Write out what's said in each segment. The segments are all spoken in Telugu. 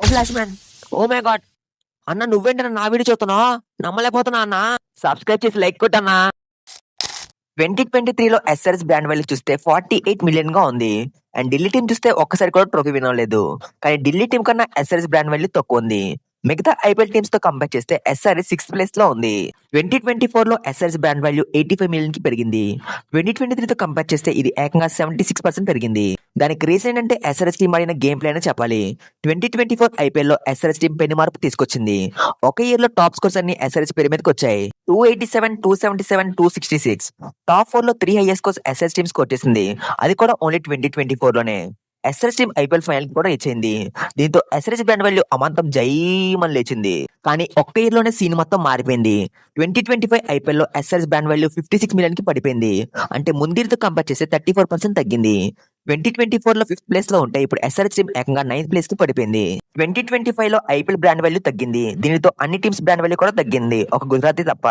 Flash man, oh my god అన్న, నువ్వేంటన్నా నా వీడియో చూస్తున్నావు? నమ్మలేకపోతున్నా అన్న. సబ్స్క్రైబ్ చేసి లైక్ కొట్టన్నా. 2023లో ఎస్ఆర్ఎస్ బ్రాండ్ వాల్యూ చూస్తే 48 మిలియన్ గా ఉంది. అండ్ ఢిల్లీ టీం చూస్తే ఒక్కసారి కూడా ట్రోఫీ వినలేదు. కానీ ఢిల్లీ టీం కన్నా ఎస్ఆర్ఎస్ బ్రాండ్ వాల్యూ తక్కువ ఉంది. మిగతా ఐపీఎల్ టీమ్స్ తో కంపేర్ చేస్తే ఎస్ఆర్ఎస్ 6th ప్లేస్ లో ఉంది. 2024లో ఎస్ఆర్ఎస్ బ్రాండ్ వాల్యూ 85 మిలియన్ కి పెరిగింది. 2023తో కంపేర్ చేస్తే ఇది ఏకంగా 76% పెరిగింది. దానికి రీజన్ ఏంటంటే ఎస్ఆర్ఎస్ టీం ఆడిన గేమ్ ప్లే అని చెప్పాలి. 2024 ఐపీఎల్ లో ఎస్ఆర్ఎస్ టీం పెను మార్పు తీసుకొచ్చింది. ఒక ఇయర్ లో టాప్ స్కోర్స్ అన్ని ఎస్ఆర్ఎస్ పేరు మీదకి వచ్చాయి. 287, 277, 266. టాప్ 4 లో 3 highest scores SRS team score చేసింది. అది కూడా ఓన్లీ 2024 లోనే. ఎస్ఆర్ఎస్ టీం ఐపీఎల్ ఫైనల్ కూడా ఇచ్చింది. దీంతో ఎస్ఆర్ఎస్ బ్రాండ్ వాల్యూ అమాంతం జైమని లేచింది. కానీ ఒక్క ఇయర్ లోనే సీన్ మొత్తం మారిపోయింది. 2025 ఐపీఎల్ లో ఎస్ఆర్ఎస్ బ్రాండ్ వాల్యూ 56 మిలియన్ కి పడిపోయింది. అంటే ముందరితో కంపేర్ చేస్తే 34% తగ్గింది. 2024 లో 5th ప్లేస్ లో ఉంటే ఇప్పుడు ఎస్ఆర్ఎస్ టీం ఏకంగా 9th ప్లేస్ కి పడిపోయింది. 2025 లో ఐపీఎల్ బ్రాండ్ వాల్యూ తగ్గింది. దీనితో అన్ని టీమ్స్ బ్రాండ్ వాల్యూ కూడా తగ్గింది, ఒక గుజరాత్ తప్ప.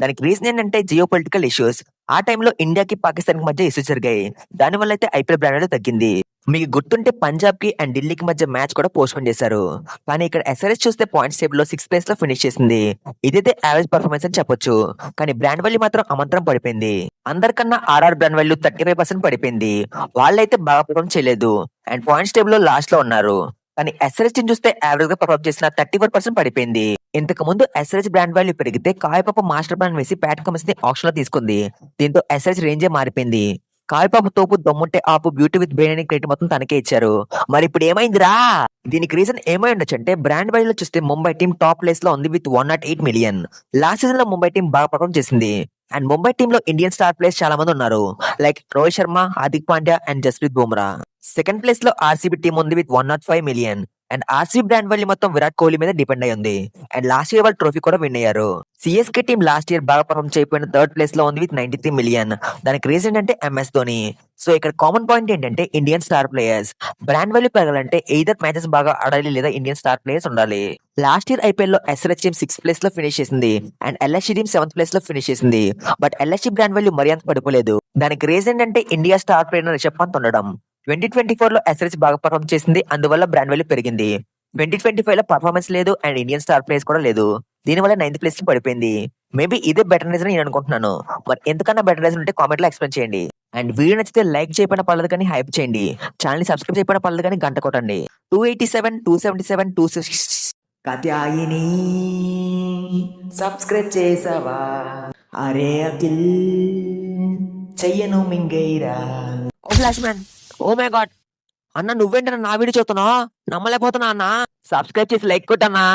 దానికి రీజన్ ఏంటంటే జియో పొలిటికల్ ఇష్యూస్. ఆ టైంలో ఇండియాకి పాకిస్తాన్ కి మధ్య ఇష్యూస్ జరిగాయి. దానివల్ల అయితే ఐపీఎల్ బ్రాండ్ వాల్యూ తగ్గింది. మీకు గుర్తుంటే పంజాబ్ కి అండ్ ఢిల్లీకి మధ్య మ్యాచ్ కూడా పోస్ట్పోన్ చేశారు. కానీ ఇక్కడ ఎస్ఆర్ఎస్ చూస్తే పాయింట్స్ టేబుల్ లో 6th ప్లేస్ లో ఫినిష్ చేసింది. ఇదైతే యావరేజ్ పర్ఫార్మెన్స్ అని చెప్పొచ్చు. కానీ బ్రాండ్ వాల్యూ మాత్రం అమంతరం పడిపోయింది. అందరికన్నా ఆర్ఆర్ బ్రాండ్ వాల్యూ 35% పడిపోయింది. వాళ్ళైతే బాగా పర్ఫార్మ్ చేయలేదు అండ్ పాయింట్స్ టేబుల్ లో లాస్ట్ లో ఉన్నారు. కానీ ఎస్ఆర్ఎస్ టీం చూస్తే యావరేజ్ గా పర్ఫార్మ్ చేసిన 34% పడిపోయింది. ఇంతకు ముందు ఎస్ఆర్ఎస్ బ్రాండ్ వాల్యూ పెరిగితే కాయపాప మాస్టర్ ప్లాన్ వేసి ప్యాట్ కమిన్స్ ని ఆప్షన్ లో తీసుకుంది. దీంతో ఎస్ఆర్ఎస్ రేంజే మారిపోయింది. కాయపాప తోపు దమ్ముంటే ఆపు బ్యూటీ విత్ బ్రెయిన్ అనే క్రెడిట్ మొత్తం తనకే ఇచ్చారు. మరి ఇప్పుడు ఏమైందిరా? దీనికి రీజన్ ఏమై ఉండొచ్చు అంటే బ్రాండ్ వాల్యూలో చూస్తే ముంబై టీం టాప్ ప్లేస్ లో ఉంది విత్ 108 మిలియన్. లాస్ట్ సీజన్ లో ముంబై టీం బాగా పర్ఫార్మ్ చేసింది. అండ్ ముంబై టీమ్ లో ఇండియన్ స్టార్ ప్లేయర్స్ చాలా మంది ఉన్నారు. Like Rohit Sharma, Hardik Pandya and Jasprit Bumrah. Second place లో ఆర్సీబీ టీం ఉంది with 105 million. And RCB brand value మొత్తం విరాట్ కోహ్లీ మీద డిపెండ్ అయి ఉంది. అండ్ లాస్ట్ ఇయర్ వాళ్ళు ట్రోఫీ కూడా విన్ అయ్యారు. సిఎస్కే టీం లాస్ట్ ఇయర్ బాగా పర్ఫార్మ్ చేయకపోయిన 3rd ప్లేస్ లో ఉంది విత్ 93 మిలియన్. దానికి రీజన్ అంటే ఎంఎస్ ధోని. సో ఇక్కడ కామన్ పాయింట్ ఏంటంటే Indian star players. Brand value పెరగాలంటే ఎయిదర్ మ్యాచెస్ బాగా ఆడాలి లేదా ఇండియన్ స్టార్ ప్లేయర్స్ ఉండాలి. లాస్ట్ ఇయర్ ఐపీఎల్ లో ఎస్ఆర్ఎస్ టీం 6th ప్లేస్ లో ఫినిష్ చేసింది and LSC team 7th place లో ఫినిష్ చేసింది. బట్ ఎల్ఎస్సీ బ్రాండ్ వాల్యూ మరి అంత పడిపోలేదు. దానికి రీజన్ అంటే India star player Rishabh Pant ఉండడం. 2024 లో ఎస్ఆర్ఎస్ బాగా పర్ఫార్మ్ చేసింది, అందువల్ల బ్రాండ్ వాల్యూ పెరిగింది. 2025 లో పర్ఫార్మెన్స్ లేదు అండ్ ఇండియన్ స్టార్ ప్లేయర్స్ కూడా లేదు. దీనివల్ల 9th ప్లేస్ కి పడిపోయింది. మేబీ ఇదే బెటర్ రీజన్ నేను అనుకుంటున్నాను. మరి ఎంతకన్నా బెటర్ రీజన్ ఉంటే కామెంట్ లో ఎక్స్ప్లెయిన్ చేయండి. అండ్ వీడియో నచ్చితే లైక్ చేయకపోయినా పర్లేదు కానీ హైప్ చేయండి. ఛానల్ ని సబ్స్క్రైబ్ చేయకపోయినా పర్లేదు కానీ గంట కొట్టండి. 287, 277, 260. కాత్యాయిని సబ్స్క్రైబ్ చేసావా? అరే అఖిల్ చెయ్యను మింగైరా. Oh flash man, oh my god అన్న, నువ్వేంటన్నా నా వీడియో చూస్తున్నావు? నమ్మలేకపోతున్నా అన్న. సబ్స్క్రైబ్ చేసి లైక్ కొట్టన్నా.